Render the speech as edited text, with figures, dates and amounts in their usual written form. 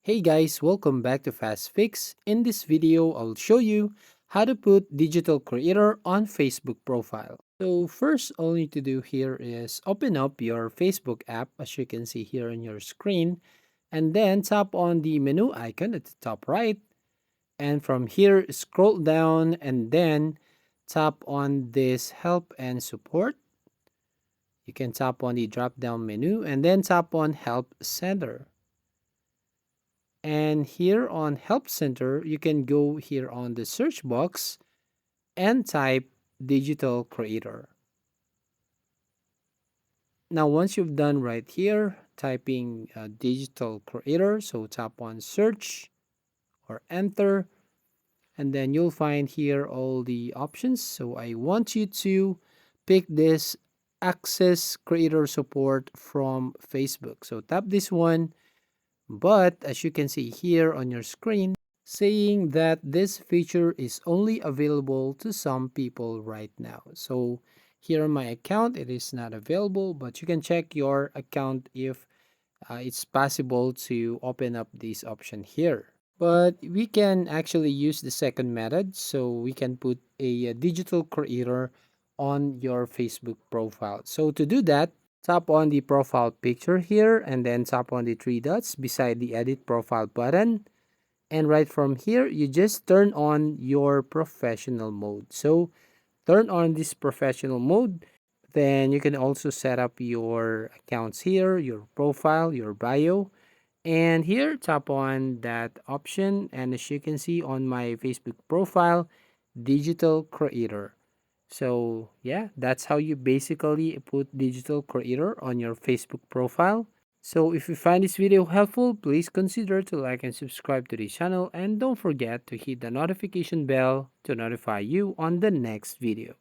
Hey guys, welcome back to Fast Fix. In this video, I'll show you how to put digital creator on Facebook profile. So first, all you need to do here is open up your Facebook app as you can see here on your screen, and then tap on the menu icon at the top right. And from here, scroll down and then tap on this help and support. You can tap on the drop down menu and then tap on help center. And here on Help Center, you can go here on the search box and type digital creator. Now, once you've done right here, typing digital creator, so tap on search or enter, and then you'll find here all the options. So I want you to pick this access creator support from Facebook. So tap this one. But as you can see here on your screen, saying that this feature is only available to some people right now. So here on my account, it is not available, but you can check your account if it's possible to open up this option here. But we can actually use the second method, so we can put a digital creator on your Facebook profile. So to do that, tap on the profile picture here and then tap on the three dots beside the edit profile button. And right from here, you just turn on your professional mode. So turn on this professional mode. Then you can also set up your accounts here, your profile, your bio. And here, tap on that option. And as you can see on my Facebook profile, digital creator. So yeah, that's how you basically put digital creator on your Facebook profile. So if you find this video helpful, please consider to like and subscribe to this channel, and don't forget to hit the notification bell to notify you on the next video.